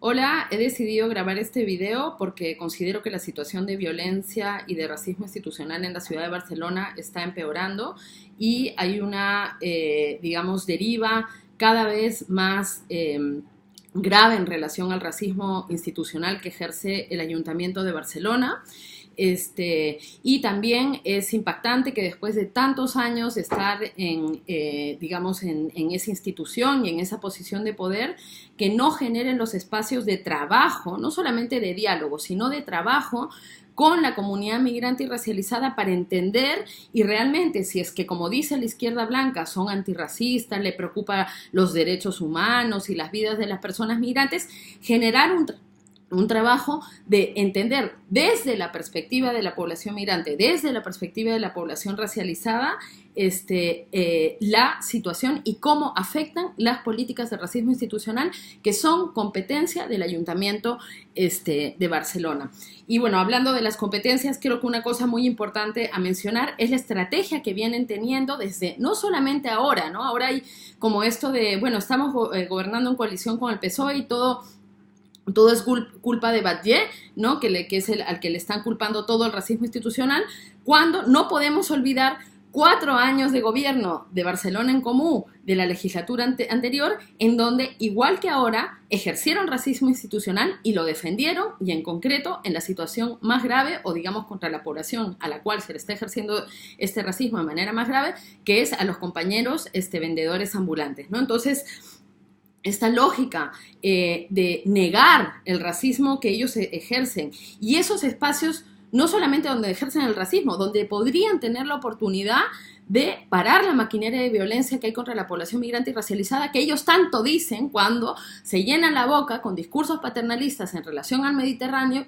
Hola, he decidido grabar este video porque considero que la situación de violencia y de racismo institucional en la ciudad de Barcelona está empeorando y hay una, digamos, deriva cada vez más grave en relación al racismo institucional que ejerce el Ayuntamiento de Barcelona. Y también es impactante que después de tantos años de estar digamos, en esa institución y en esa posición de poder, que no generen los espacios de trabajo, no solamente de diálogo, sino de trabajo con la comunidad migrante y racializada para entender y realmente si es que, como dice la izquierda blanca, son antirracistas, le preocupa los derechos humanos y las vidas de las personas migrantes, generar un trabajo de entender desde la perspectiva de la población migrante, desde la perspectiva de la población racializada, la situación y cómo afectan las políticas de racismo institucional que son competencia del Ayuntamiento de Barcelona. Y bueno, hablando de las competencias, creo que una cosa muy importante a mencionar es la estrategia que vienen teniendo desde, no solamente ahora, ¿no? Ahora hay como esto de, bueno, estamos gobernando en coalición con el PSOE y todo es culpa de Batlle, ¿no? que es al que le están culpando todo el racismo institucional, cuando no podemos olvidar 4 años de gobierno de Barcelona en Comú de la legislatura anterior, en donde, igual que ahora, ejercieron racismo institucional y lo defendieron, y en concreto, en la situación más grave, o digamos contra la población a la cual se le está ejerciendo este racismo de manera más grave, que es a los compañeros vendedores ambulantes, ¿no? Entonces, esta lógica de negar el racismo que ellos ejercen y esos espacios no solamente donde ejercen el racismo, donde podrían tener la oportunidad de parar la maquinaria de violencia que hay contra la población migrante y racializada, que ellos tanto dicen cuando se llenan la boca con discursos paternalistas en relación al Mediterráneo,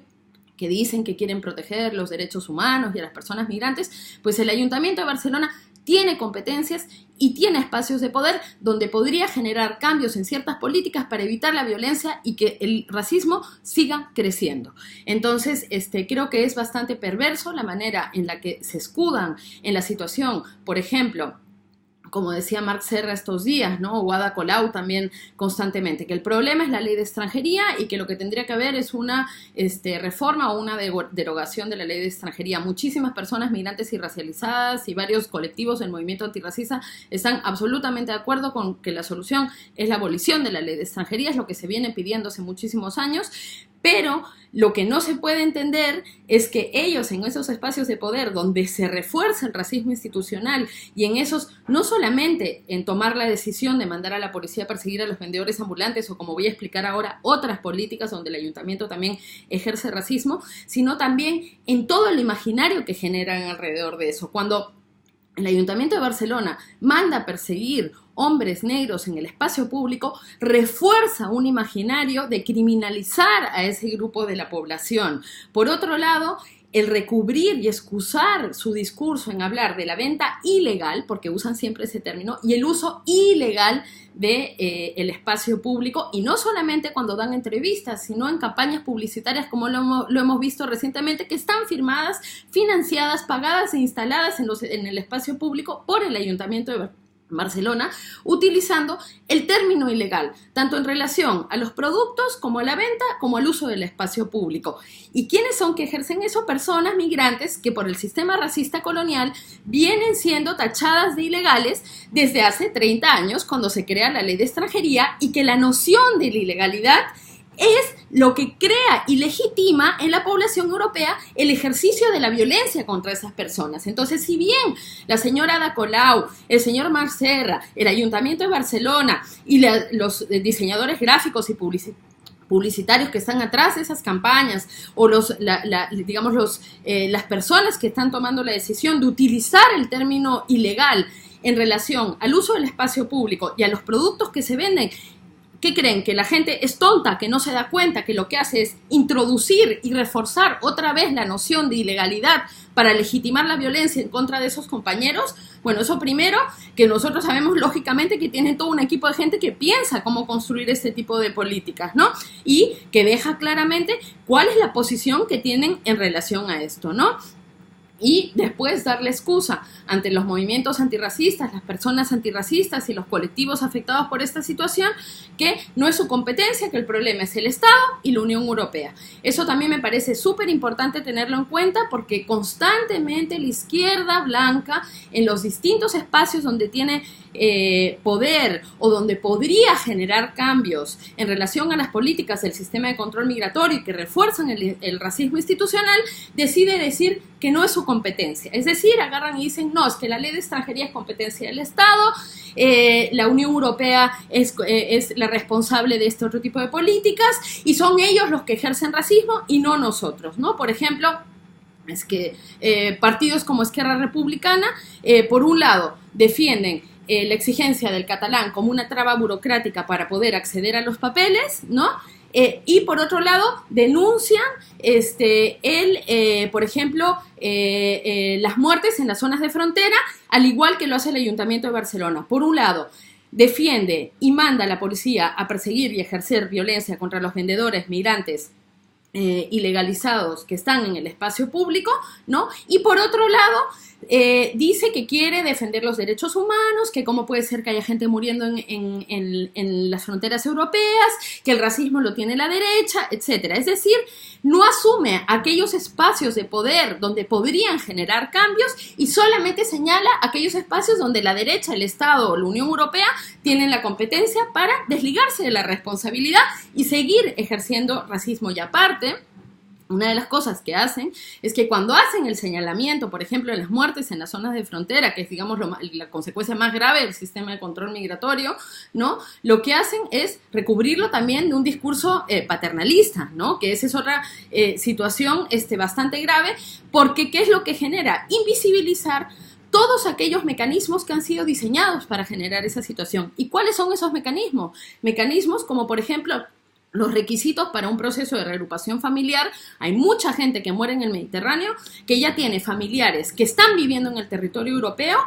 que dicen que quieren proteger los derechos humanos y a las personas migrantes. Pues el Ayuntamiento de Barcelona tiene competencias y tiene espacios de poder donde podría generar cambios en ciertas políticas para evitar la violencia y que el racismo siga creciendo. Entonces, creo que es bastante perverso la manera en la que se escudan en la situación, por ejemplo, como decía Marc Serra estos días, ¿no? O Ada Colau también constantemente, que el problema es la ley de extranjería y que lo que tendría que haber es una reforma o una derogación de la ley de extranjería. Muchísimas personas migrantes y racializadas y varios colectivos del movimiento antirracista están absolutamente de acuerdo con que la solución es la abolición de la ley de extranjería, es lo que se viene pidiendo hace muchísimos años. Pero lo que no se puede entender es que ellos en esos espacios de poder donde se refuerza el racismo institucional y en esos, no solamente en tomar la decisión de mandar a la policía a perseguir a los vendedores ambulantes o, como voy a explicar ahora, otras políticas donde el ayuntamiento también ejerce racismo, sino también en todo el imaginario que generan alrededor de eso. Cuando el Ayuntamiento de Barcelona manda a perseguir hombres negros en el espacio público, refuerza un imaginario de criminalizar a ese grupo de la población. Por otro lado, el recubrir y excusar su discurso en hablar de la venta ilegal, porque usan siempre ese término, y el uso ilegal de el espacio público, y no solamente cuando dan entrevistas, sino en campañas publicitarias como lo hemos visto recientemente, que están firmadas, financiadas, pagadas e instaladas en el espacio público por el Ayuntamiento de Barcelona, utilizando el término ilegal, tanto en relación a los productos como a la venta, como al uso del espacio público. ¿Y quiénes son que ejercen eso? Personas migrantes que por el sistema racista colonial vienen siendo tachadas de ilegales desde hace 30 años, cuando se crea la ley de extranjería, y que la noción de la ilegalidad es lo que crea y legitima en la población europea el ejercicio de la violencia contra esas personas. Entonces, si bien la señora Ada Colau, el señor Marc Serra, el Ayuntamiento de Barcelona y los diseñadores gráficos y publicitarios que están atrás de esas campañas, o las personas que están tomando la decisión de utilizar el término ilegal en relación al uso del espacio público y a los productos que se venden, ¿qué creen? ¿Que la gente es tonta, que no se da cuenta que lo que hace es introducir y reforzar otra vez la noción de ilegalidad para legitimar la violencia en contra de esos compañeros? Bueno, eso primero, que nosotros sabemos lógicamente que tienen todo un equipo de gente que piensa cómo construir este tipo de políticas, ¿no? Y que deja claramente cuál es la posición que tienen en relación a esto, ¿no? y después darle excusa ante los movimientos antirracistas, las personas antirracistas y los colectivos afectados por esta situación, que no es su competencia, que el problema es el Estado y la Unión Europea. Eso también me parece súper importante tenerlo en cuenta, porque constantemente la izquierda blanca, en los distintos espacios donde tiene poder o donde podría generar cambios en relación a las políticas del sistema de control migratorio y que refuerzan el racismo institucional, decide decir que no es su competencia. Es decir, agarran y dicen, no, es que la ley de extranjería es competencia del Estado, la Unión Europea es la responsable de este otro tipo de políticas y son ellos los que ejercen racismo y no nosotros, ¿no? Por ejemplo, es que partidos como Esquerra Republicana, por un lado, defienden la exigencia del catalán como una traba burocrática para poder acceder a los papeles, ¿no? Y por otro lado, denuncian por ejemplo, las muertes en las zonas de frontera, al igual que lo hace el Ayuntamiento de Barcelona. Por un lado, defiende y manda a la policía a perseguir y ejercer violencia contra los vendedores migrantes ilegalizados que están en el espacio público, ¿no? Y por otro lado, dice que quiere defender los derechos humanos, que cómo puede ser que haya gente muriendo en las fronteras europeas, que el racismo lo tiene la derecha, etcétera. Es decir, no asume aquellos espacios de poder donde podrían generar cambios y solamente señala aquellos espacios donde la derecha, el Estado o la Unión Europea tienen la competencia para desligarse de la responsabilidad y seguir ejerciendo racismo. Y aparte, una de las cosas que hacen es que cuando hacen el señalamiento, por ejemplo, de las muertes en las zonas de frontera, que es, digamos, la consecuencia más grave del sistema de control migratorio, ¿no? Lo que hacen es recubrirlo también de un discurso paternalista, ¿no? Que esa es otra situación bastante grave, porque ¿qué es lo que genera? Invisibilizar todos aquellos mecanismos que han sido diseñados para generar esa situación. ¿Y cuáles son esos mecanismos? Mecanismos como, por ejemplo, los requisitos para un proceso de reagrupación familiar. Hay mucha gente que muere en el Mediterráneo que ya tiene familiares que están viviendo en el territorio europeo,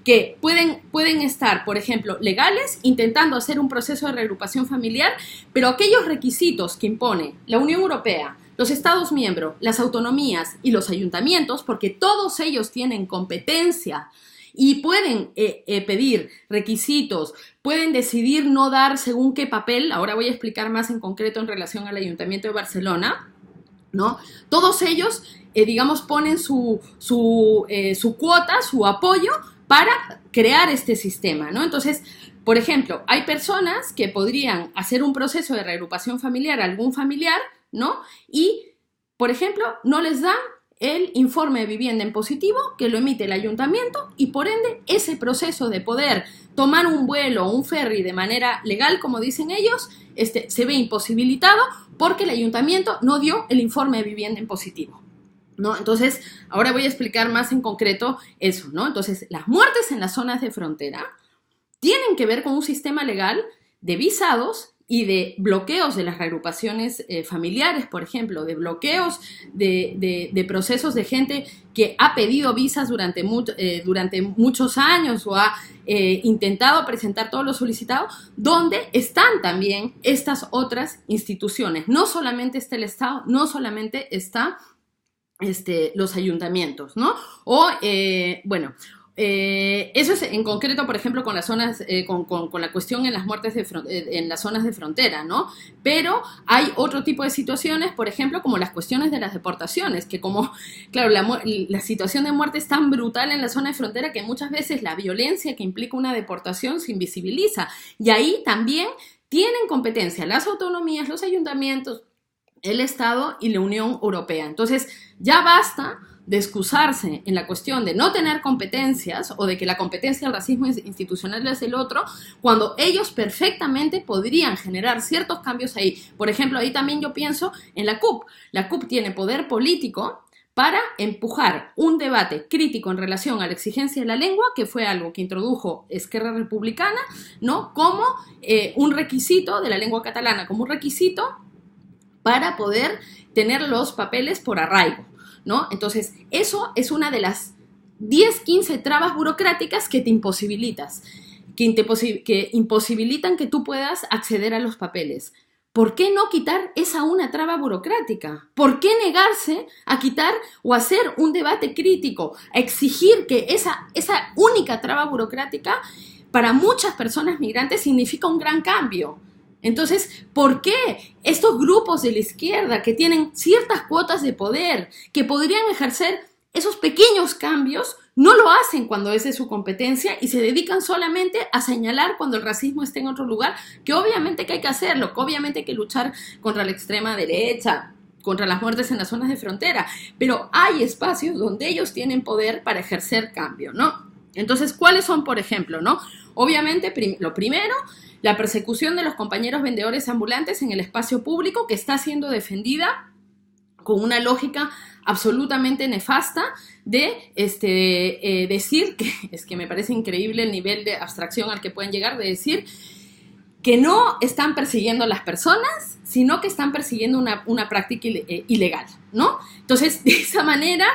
que pueden estar, por ejemplo, legales, intentando hacer un proceso de reagrupación familiar, pero aquellos requisitos que impone la Unión Europea, los Estados miembros, las autonomías y los ayuntamientos, porque todos ellos tienen competencia y pueden pedir requisitos, pueden decidir no dar según qué papel. Ahora voy a explicar más en concreto en relación al Ayuntamiento de Barcelona, ¿no? Todos ellos, digamos, ponen su cuota, su apoyo para crear este sistema, ¿no? Entonces, por ejemplo, hay personas que podrían hacer un proceso de reagrupación familiar a algún familiar, ¿no? Y, por ejemplo, no les dan el informe de vivienda en positivo que lo emite el ayuntamiento y por ende ese proceso de poder tomar un vuelo o un ferry de manera legal, como dicen ellos, se ve imposibilitado porque el ayuntamiento no dio el informe de vivienda en positivo, ¿no? Entonces, ahora voy a explicar más en concreto eso, ¿no? Entonces, las muertes en las zonas de frontera tienen que ver con un sistema legal de visados y de bloqueos de las reagrupaciones familiares, por ejemplo, de bloqueos de procesos de gente que ha pedido visas durante muchos años o ha intentado presentar todo lo solicitado, donde están también estas otras instituciones. No solamente está el Estado, no solamente está los ayuntamientos, ¿no? O, eso es en concreto, por ejemplo, con las zonas, con la cuestión en las muertes en las zonas de frontera, ¿no? Pero hay otro tipo de situaciones, por ejemplo, como las cuestiones de las deportaciones, que como, claro, la situación de muerte es tan brutal en la zona de frontera que muchas veces la violencia que implica una deportación se invisibiliza. Y ahí también tienen competencia las autonomías, los ayuntamientos, el Estado y la Unión Europea. Entonces, ya basta de excusarse en la cuestión de no tener competencias o de que la competencia del racismo institucional es el otro, cuando ellos perfectamente podrían generar ciertos cambios ahí. Por ejemplo, ahí también yo pienso en la CUP. La CUP tiene poder político para empujar un debate crítico en relación a la exigencia de la lengua, que fue algo que introdujo Esquerra Republicana, ¿no? Como un requisito de la lengua catalana, como un requisito para poder tener los papeles por arraigo, ¿no? Entonces, eso es una de las 10, 15 trabas burocráticas que te imposibilitan que tú puedas acceder a los papeles. ¿por qué no quitar esa una traba burocrática? ¿Por qué negarse a quitar o hacer un debate crítico, a exigir que esa única traba burocrática para muchas personas migrantes significa un gran cambio? Entonces, ¿por qué estos grupos de la izquierda que tienen ciertas cuotas de poder, que podrían ejercer esos pequeños cambios, no lo hacen cuando es de su competencia y se dedican solamente a señalar cuando el racismo esté en otro lugar? Que obviamente que hay que hacerlo, que obviamente hay que luchar contra la extrema derecha, contra las muertes en las zonas de frontera, pero hay espacios donde ellos tienen poder para ejercer cambio, ¿no? Entonces, ¿cuáles son, por ejemplo, no? Obviamente, lo primero, la persecución de los compañeros vendedores ambulantes en el espacio público, que está siendo defendida con una lógica absolutamente nefasta de decir, que es que me parece increíble el nivel de abstracción al que pueden llegar, de decir que no están persiguiendo a las personas, sino que están persiguiendo una práctica ilegal, ¿no? Entonces, de esa manera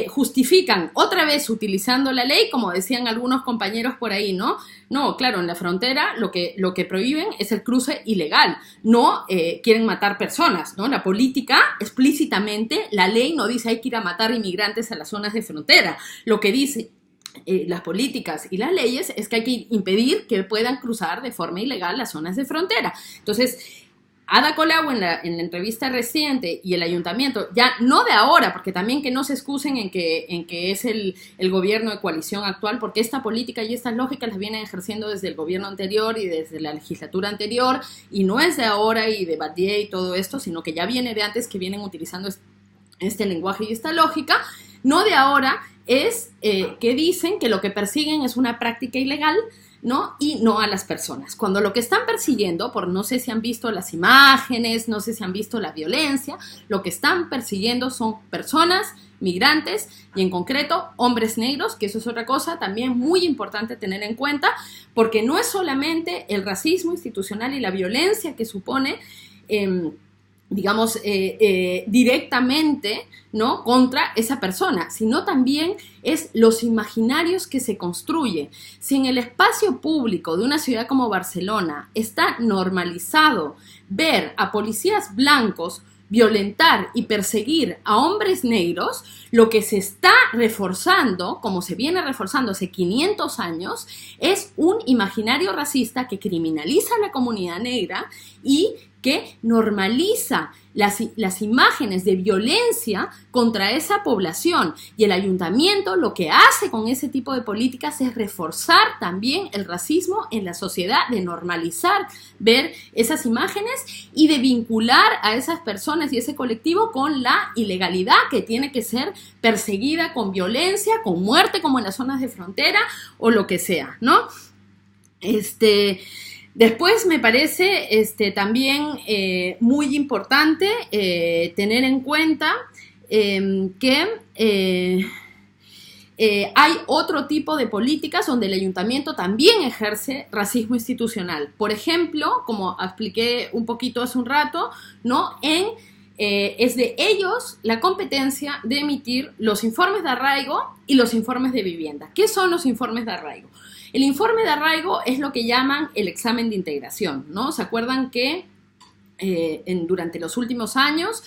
justifican otra vez utilizando la ley, como decían algunos compañeros por ahí, ¿no? No, claro, en la frontera lo que prohíben es el cruce ilegal, no quieren matar personas, ¿no? La política explícitamente, la ley no dice hay que ir a matar inmigrantes a las zonas de frontera, lo que dice las políticas y las leyes es que hay que impedir que puedan cruzar de forma ilegal las zonas de frontera. Entonces, Ada Colau en la entrevista reciente y el ayuntamiento, ya no de ahora, porque también que no se excusen en que es el gobierno de coalición actual, porque esta política y estas lógicas las vienen ejerciendo desde el gobierno anterior y desde la legislatura anterior, y no es de ahora y de Batlle y todo esto, sino que ya viene de antes, que vienen utilizando este lenguaje y esta lógica. No de ahora es que dicen que lo que persiguen es una práctica ilegal, ¿no? Y no a las personas. Cuando lo que están persiguiendo, no sé si han visto las imágenes, no sé si han visto la violencia, lo que están persiguiendo son personas, migrantes y en concreto hombres negros, que eso es otra cosa también muy importante tener en cuenta, porque no es solamente el racismo institucional y la violencia que supone directamente, ¿no?, contra esa persona, sino también es los imaginarios que se construye. Si en el espacio público de una ciudad como Barcelona está normalizado ver a policías blancos violentar y perseguir a hombres negros, lo que se está reforzando, como se viene reforzando hace 500 años, es un imaginario racista que criminaliza a la comunidad negra y que normaliza las imágenes de violencia contra esa población. Y el ayuntamiento lo que hace con ese tipo de políticas es reforzar también el racismo en la sociedad, de normalizar ver esas imágenes y de vincular a esas personas y ese colectivo con la ilegalidad que tiene que ser perseguida con violencia, con muerte, como en las zonas de frontera o lo que sea, ¿no? Después me parece también muy importante tener en cuenta que hay otro tipo de políticas donde el ayuntamiento también ejerce racismo institucional. Por ejemplo, como expliqué un poquito hace un rato, ¿no?, es de ellos la competencia de emitir los informes de arraigo y los informes de vivienda. ¿Qué son los informes de arraigo? El informe de arraigo es lo que llaman el examen de integración, ¿no? ¿Se acuerdan que durante los últimos años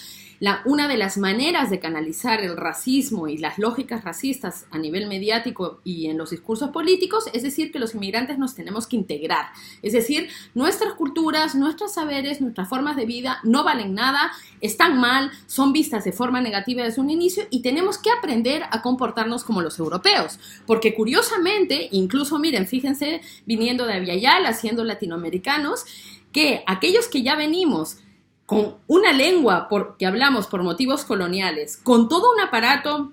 una de las maneras de canalizar el racismo y las lógicas racistas a nivel mediático y en los discursos políticos es decir que los inmigrantes nos tenemos que integrar? Es decir, nuestras culturas, nuestros saberes, nuestras formas de vida no valen nada, están mal, son vistas de forma negativa desde un inicio y tenemos que aprender a comportarnos como los europeos. Porque curiosamente, incluso miren, fíjense, viniendo de Aviala, siendo latinoamericanos, que aquellos que ya venimos con una lengua que hablamos por motivos coloniales, con todo un aparato,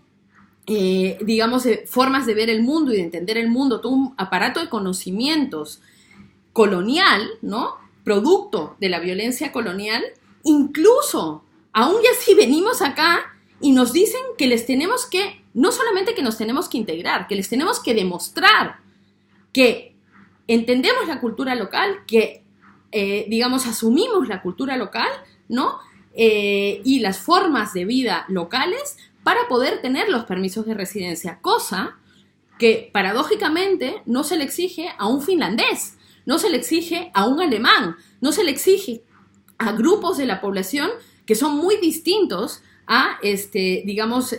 formas de ver el mundo y de entender el mundo, todo un aparato de conocimientos colonial, ¿no?, producto de la violencia colonial, incluso, aún y así venimos acá y nos dicen que no solamente que nos tenemos que integrar, que les tenemos que demostrar que entendemos la cultura local, que asumimos la cultura local, ¿no? Y las formas de vida locales para poder tener los permisos de residencia, cosa que paradójicamente no se le exige a un finlandés, no se le exige a un alemán, no se le exige a grupos de la población que son muy distintos a, digamos,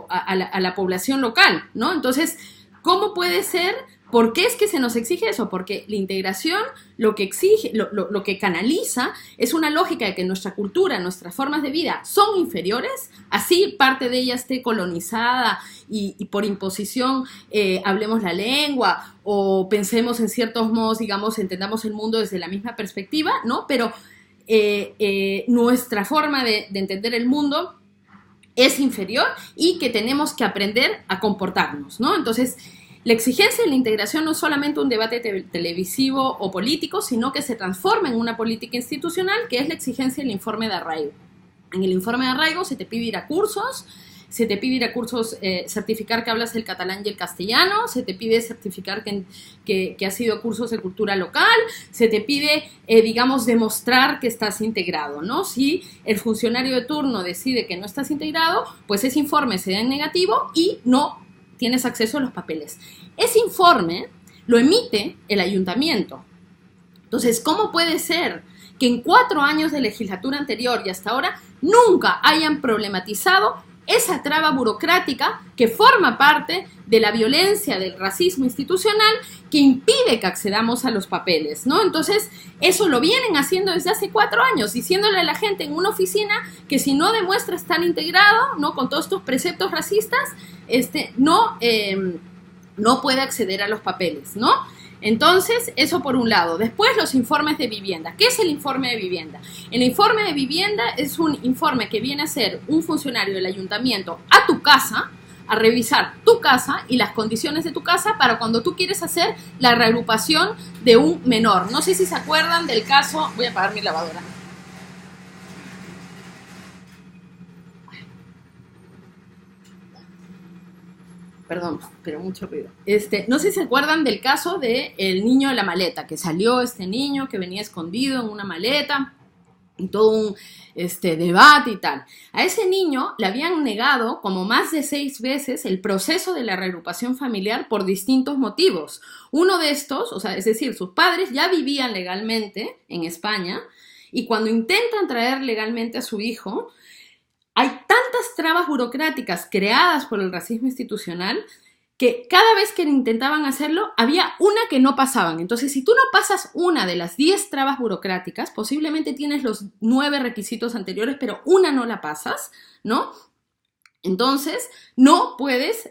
a la población local, ¿no? Entonces, ¿cómo puede ser? ¿Por qué es que se nos exige eso? Porque la integración lo que exige, lo que canaliza es una lógica de que nuestra cultura, nuestras formas de vida son inferiores, así parte de ella esté colonizada y por imposición hablemos la lengua o pensemos en ciertos modos, digamos, entendamos el mundo desde la misma perspectiva, ¿no? Pero nuestra forma de entender el mundo es inferior y que tenemos que aprender a comportarnos, ¿no? Entonces, la exigencia de la integración no es solamente un debate televisivo o político, sino que se transforma en una política institucional, que es la exigencia del informe de arraigo. En el informe de arraigo se te pide ir a cursos, certificar que hablas el catalán y el castellano, se te pide certificar que has ido a cursos de cultura local, se te pide, digamos, demostrar que estás integrado, ¿no? Si el funcionario de turno decide que no estás integrado, pues ese informe se da en negativo y no tienes acceso a los papeles. Ese informe lo emite el ayuntamiento. Entonces, ¿cómo puede ser que en 4 años de legislatura anterior y hasta ahora nunca hayan problematizado esa traba burocrática que forma parte de la violencia, del racismo institucional que impide que accedamos a los papeles, ¿no? Entonces, eso lo vienen haciendo desde hace 4 años, diciéndole a la gente en una oficina que si no demuestra estar integrado, ¿no? Con todos estos preceptos racistas, no puede acceder a los papeles, ¿no? Entonces, eso por un lado. Después, los informes de vivienda. ¿Qué es el informe de vivienda? El informe de vivienda es un informe que viene a ser un funcionario del ayuntamiento a tu casa, a revisar tu casa y las condiciones de tu casa para cuando tú quieres hacer la reagrupación de un menor. No sé si se acuerdan del caso... Voy a apagar mi lavadora. Perdón, pero mucho ruido. No sé si se acuerdan del caso del niño de la maleta, que salió este niño que venía escondido en una maleta y todo un debate y tal. A ese niño le habían negado como más de 6 veces el proceso de la reagrupación familiar por distintos motivos. Uno de estos, o sea, es decir, sus padres ya vivían legalmente en España y cuando intentan traer legalmente a su hijo, hay tantas trabas burocráticas creadas por el racismo institucional que cada vez que intentaban hacerlo, había una que no pasaban. Entonces, si tú no pasas una de las 10 trabas burocráticas, posiblemente tienes los 9 requisitos anteriores, pero una no la pasas, ¿no? Entonces, no puedes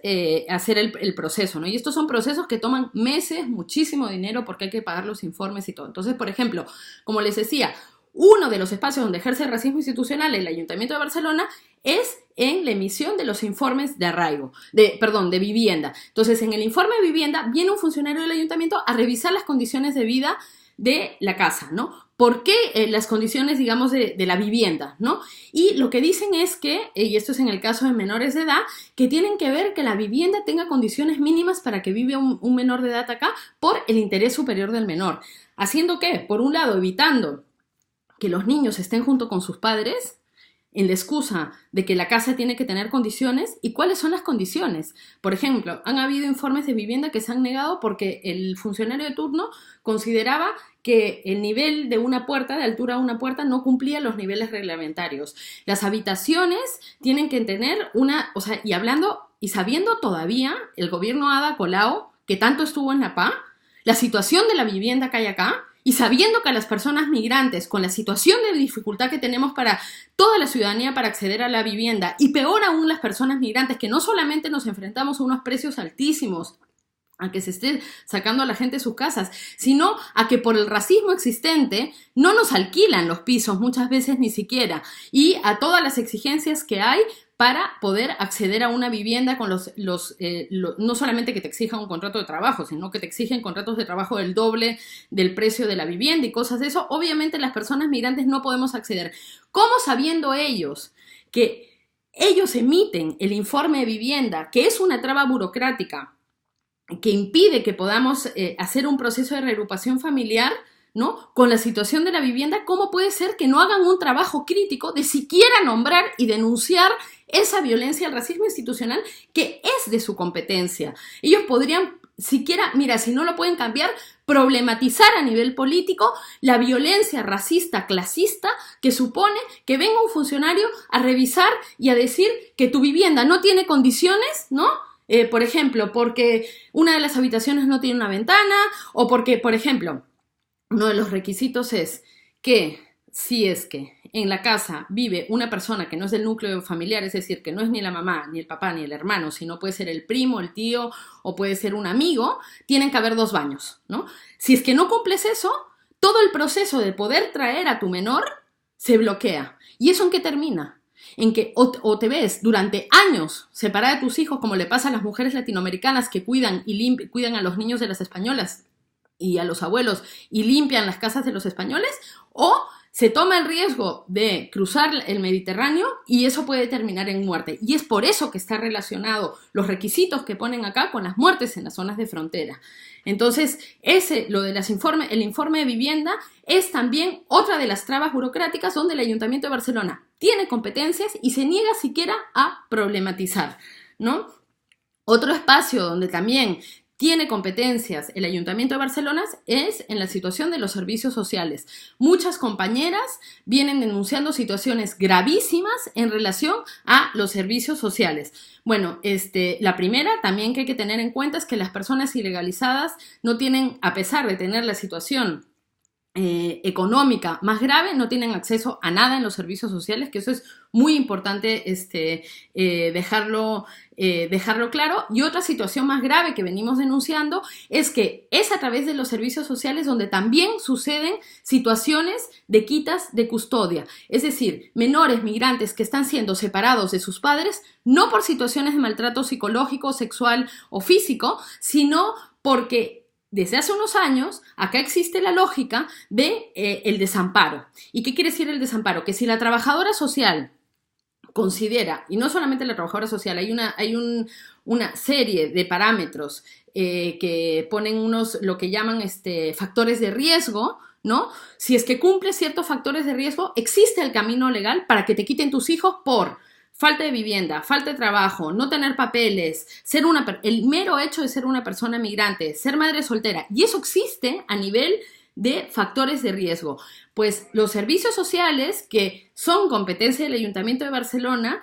hacer el proceso, ¿no? Y estos son procesos que toman meses, muchísimo dinero, porque hay que pagar los informes y todo. Entonces, por ejemplo, como les decía, uno de los espacios donde ejerce el racismo institucional el Ayuntamiento de Barcelona es en la emisión de los informes de arraigo, de vivienda. Entonces, en el informe de vivienda viene un funcionario del ayuntamiento a revisar las condiciones de vida de la casa, ¿no? ¿Por qué las condiciones, digamos, de la vivienda, ¿no? Y lo que dicen es que, y esto es en el caso de menores de edad, que tienen que ver que la vivienda tenga condiciones mínimas para que viva un menor de edad acá por el interés superior del menor. ¿Haciendo qué? Por un lado, evitando que los niños estén junto con sus padres en la excusa de que la casa tiene que tener condiciones. ¿Y cuáles son las condiciones? Por ejemplo, han habido informes de vivienda que se han negado porque el funcionario de turno consideraba que el nivel de una puerta, de altura de una puerta, no cumplía los niveles reglamentarios. Las habitaciones tienen que tener y sabiendo todavía el gobierno Ada Colau, que tanto estuvo en la PA, la situación de la vivienda que hay acá, y sabiendo que a las personas migrantes, con la situación de dificultad que tenemos para toda la ciudadanía para acceder a la vivienda, y peor aún las personas migrantes, que no solamente nos enfrentamos a unos precios altísimos, a que se esté sacando a la gente de sus casas, sino a que por el racismo existente no nos alquilan los pisos muchas veces ni siquiera, y a todas las exigencias que hay para poder acceder a una vivienda con no solamente que te exijan un contrato de trabajo, sino que te exigen contratos de trabajo del doble del precio de la vivienda y cosas de eso. Obviamente las personas migrantes no podemos acceder. ¿Cómo sabiendo ellos que ellos emiten el informe de vivienda, que es una traba burocrática que impide que podamos hacer un proceso de reagrupación familiar, ¿no? Con la situación de la vivienda, ¿cómo puede ser que no hagan un trabajo crítico de siquiera nombrar y denunciar esa violencia, el racismo institucional que es de su competencia? Ellos podrían siquiera, mira, si no lo pueden cambiar, problematizar a nivel político la violencia racista, clasista, que supone que venga un funcionario a revisar y a decir que tu vivienda no tiene condiciones, ¿no? Por ejemplo, porque una de las habitaciones no tiene una ventana, o porque, por ejemplo, uno de los requisitos es que si es que en la casa vive una persona que no es del núcleo familiar, es decir, que no es ni la mamá, ni el papá, ni el hermano, sino puede ser el primo, el tío o puede ser un amigo, tienen que haber 2 baños, ¿no? Si es que no cumples eso, todo el proceso de poder traer a tu menor se bloquea. ¿Y eso en qué termina? En que o te ves durante años separada de tus hijos, como le pasa a las mujeres latinoamericanas que cuidan a los niños de las españolas y a los abuelos y limpian las casas de los españoles, o se toma el riesgo de cruzar el Mediterráneo y eso puede terminar en muerte. Y es por eso que está relacionado los requisitos que ponen acá con las muertes en las zonas de frontera. Entonces, el informe de vivienda es también otra de las trabas burocráticas donde el Ayuntamiento de Barcelona tiene competencias y se niega siquiera a problematizar, ¿no? Otro espacio donde también tiene competencias el Ayuntamiento de Barcelona es en la situación de los servicios sociales. Muchas compañeras vienen denunciando situaciones gravísimas en relación a los servicios sociales. Bueno, la primera también que hay que tener en cuenta es que las personas ilegalizadas no tienen, a pesar de tener la situación económica más grave, no tienen acceso a nada en los servicios sociales, que eso es muy importante dejarlo claro. Y otra situación más grave que venimos denunciando es que es a través de los servicios sociales donde también suceden situaciones de quitas de custodia, es decir, menores migrantes que están siendo separados de sus padres, no por situaciones de maltrato psicológico, sexual o físico, sino porque desde hace unos años, acá existe la lógica de el desamparo. ¿Y qué quiere decir el desamparo? Que si la trabajadora social considera, y no solamente la trabajadora social, hay una serie de parámetros que ponen lo que llaman factores de riesgo, ¿no? Si es que cumple ciertos factores de riesgo, existe el camino legal para que te quiten tus hijos por falta de vivienda, falta de trabajo, no tener papeles, el mero hecho de ser una persona migrante, ser madre soltera, y eso existe a nivel de factores de riesgo. Pues los servicios sociales, que son competencia del Ayuntamiento de Barcelona,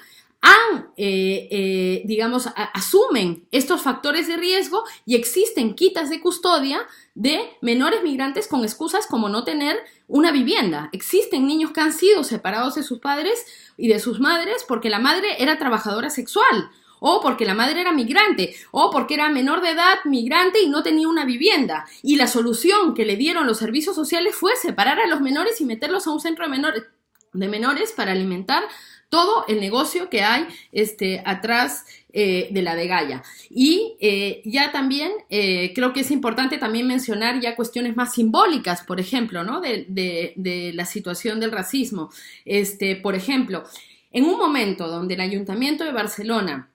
asumen estos factores de riesgo y existen quitas de custodia de menores migrantes con excusas como no tener una vivienda. Existen niños que han sido separados de sus padres y de sus madres porque la madre era trabajadora sexual, o porque la madre era migrante, o porque era menor de edad, migrante y no tenía una vivienda. Y la solución que le dieron los servicios sociales fue separar a los menores y meterlos a un centro de menores para alimentar todo el negocio que hay atrás de la degaya. Y ya también creo que es importante también mencionar ya cuestiones más simbólicas, por ejemplo, ¿no? de la situación del racismo. Por ejemplo, en un momento donde el Ayuntamiento de Barcelona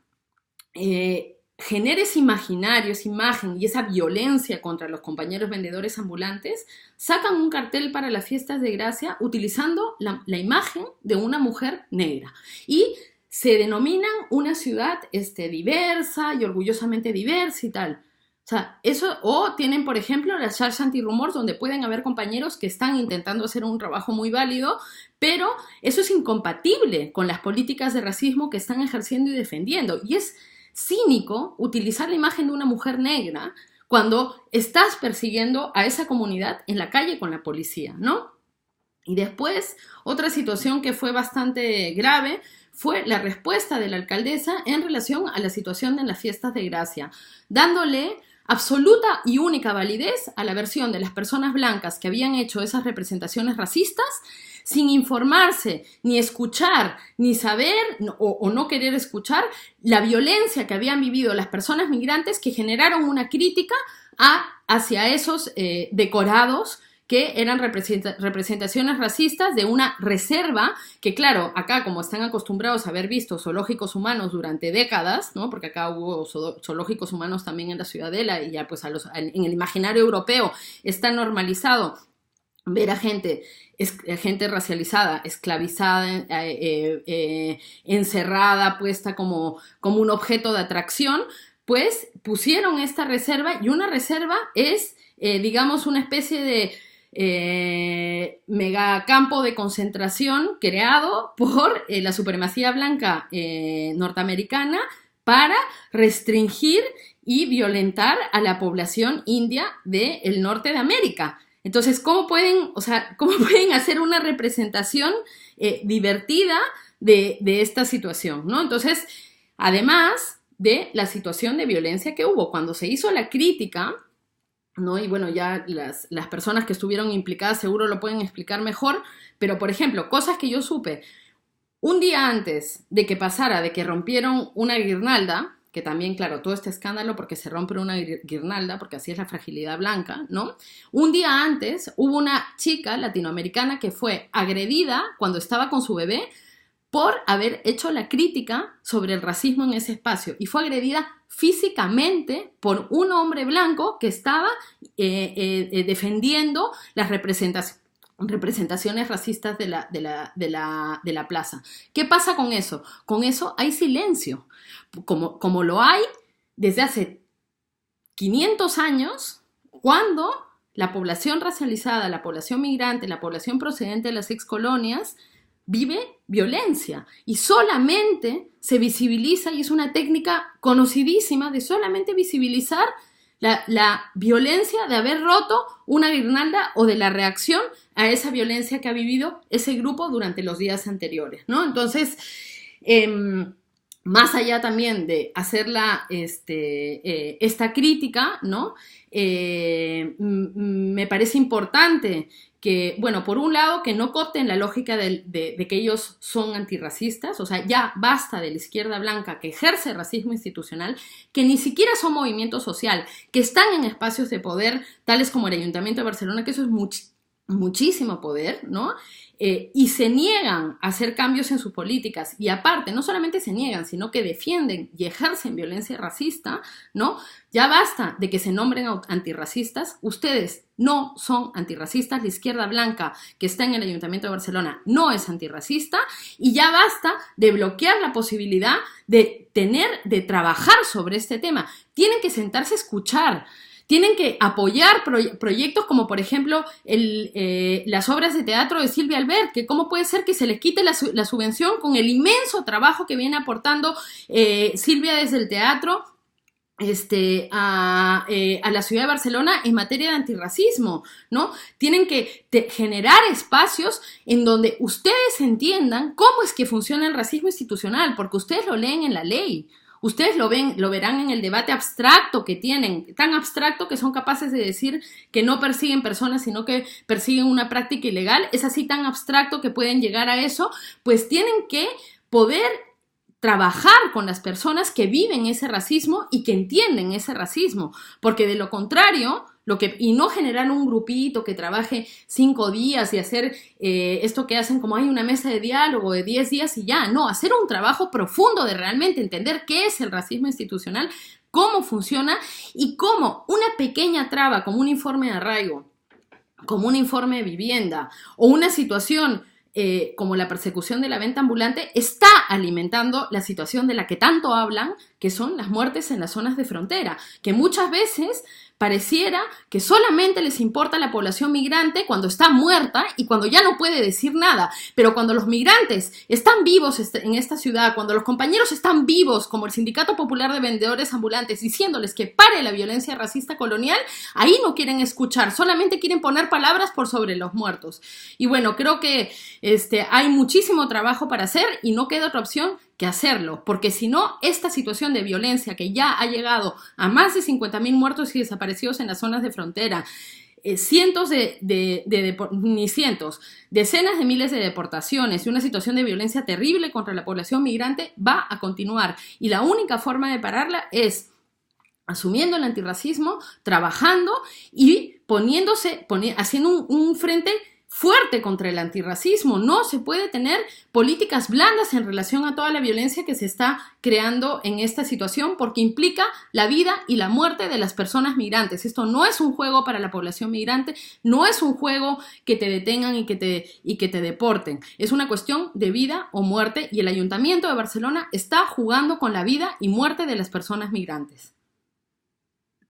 genera ese imaginario, esa imagen y esa violencia contra los compañeros vendedores ambulantes, sacan un cartel para las fiestas de Gracia utilizando la imagen de una mujer negra y se denominan una ciudad diversa y orgullosamente diversa y tal. O sea, eso, o tienen, por ejemplo, las charlas antirrumors donde pueden haber compañeros que están intentando hacer un trabajo muy válido, pero eso es incompatible con las políticas de racismo que están ejerciendo y defendiendo. Y es cínico utilizar la imagen de una mujer negra cuando estás persiguiendo a esa comunidad en la calle con la policía, ¿no? Y después, otra situación que fue bastante grave fue la respuesta de la alcaldesa en relación a la situación de las fiestas de Gracia, dándole absoluta y única validez a la versión de las personas blancas que habían hecho esas representaciones racistas sin informarse, ni escuchar, ni saber o no querer escuchar la violencia que habían vivido las personas migrantes que generaron una crítica hacia esos decorados que eran representaciones racistas de una reserva que, claro, acá como están acostumbrados a haber visto zoológicos humanos durante décadas, ¿no? Porque acá hubo zoológicos humanos también en la Ciudadela y ya pues en el imaginario europeo está normalizado ver a gente racializada, esclavizada, encerrada, puesta como un objeto de atracción, pues pusieron esta reserva y una reserva es digamos, una especie de megacampo de concentración creado por la supremacía blanca norteamericana para restringir y violentar a la población india del norte de América. Entonces, ¿cómo pueden hacer una representación divertida de esta situación, ¿no? Entonces, además de la situación de violencia que hubo, cuando se hizo la crítica, ¿no? Y bueno, ya las personas que estuvieron implicadas seguro lo pueden explicar mejor, pero por ejemplo, cosas que yo supe, un día antes de que pasara, de que rompieron una guirnalda, que también, claro, todo este escándalo porque se rompe una guirnalda, porque así es la fragilidad blanca, ¿no? Un día antes hubo una chica latinoamericana que fue agredida cuando estaba con su bebé por haber hecho la crítica sobre el racismo en ese espacio y fue agredida físicamente por un hombre blanco que estaba defendiendo las representaciones racistas de la plaza. ¿Qué pasa con eso? Con eso hay silencio, como lo hay desde hace 500 años, cuando la población racializada, la población migrante, la población procedente de las excolonias vive violencia y solamente se visibiliza, y es una técnica conocidísima de solamente visibilizar la violencia de haber roto una guirnalda o de la reacción a esa violencia que ha vivido ese grupo durante los días anteriores, ¿no? Entonces, más allá también de hacer esta crítica, ¿no? Me parece importante que, bueno, por un lado, que no coopten la lógica de que ellos son antirracistas, o sea, ya basta de la izquierda blanca que ejerce racismo institucional, que ni siquiera son movimiento social, que están en espacios de poder, tales como el Ayuntamiento de Barcelona, que eso es muchísimo poder, ¿no? Y se niegan a hacer cambios en sus políticas y aparte, no solamente se niegan, sino que defienden y ejercen violencia racista, ¿no? Ya basta de que se nombren antirracistas, ustedes no son antirracistas, la izquierda blanca que está en el Ayuntamiento de Barcelona no es antirracista y ya basta de bloquear la posibilidad de trabajar sobre este tema. Tienen que sentarse a escuchar. Tienen que apoyar proyectos como, por ejemplo, las obras de teatro de Silvia Albert, que cómo puede ser que se les quite la subvención con el inmenso trabajo que viene aportando Silvia desde el teatro a la ciudad de Barcelona en materia de antirracismo, ¿no? Tienen que generar espacios en donde ustedes entiendan cómo es que funciona el racismo institucional, porque ustedes lo leen en la ley. Ustedes lo verán en el debate abstracto que tienen, tan abstracto que son capaces de decir que no persiguen personas, sino que persiguen una práctica ilegal. Es así tan abstracto que pueden llegar a eso, pues tienen que poder trabajar con las personas que viven ese racismo y que entienden ese racismo, porque de lo contrario, y no generar un grupito que trabaje 5 días y hacer esto que hacen como hay una mesa de diálogo de 10 días y ya, no, hacer un trabajo profundo de realmente entender qué es el racismo institucional, cómo funciona y cómo una pequeña traba como un informe de arraigo, como un informe de vivienda o una situación como la persecución de la venta ambulante, está alimentando la situación de la que tanto hablan, que son las muertes en las zonas de frontera, que muchas veces pareciera que solamente les importa la población migrante cuando está muerta y cuando ya no puede decir nada, pero cuando los migrantes están vivos en esta ciudad, cuando los compañeros están vivos, como el Sindicato Popular de Vendedores Ambulantes, diciéndoles que pare la violencia racista colonial, ahí no quieren escuchar, solamente quieren poner palabras por sobre los muertos. Y bueno, creo que hay muchísimo trabajo para hacer y no queda otra opción que hacerlo, porque si no, esta situación de violencia que ya ha llegado a más de 50.000 muertos y desaparecidos en las zonas de frontera, decenas de miles de deportaciones y una situación de violencia terrible contra la población migrante va a continuar. Y la única forma de pararla es asumiendo el antirracismo, trabajando y haciendo un frente fuerte contra el antirracismo. No se puede tener políticas blandas en relación a toda la violencia que se está creando en esta situación porque implica la vida y la muerte de las personas migrantes. Esto no es un juego para la población migrante, no es un juego que te detengan y que te deporten. Es una cuestión de vida o muerte y el Ayuntamiento de Barcelona está jugando con la vida y muerte de las personas migrantes.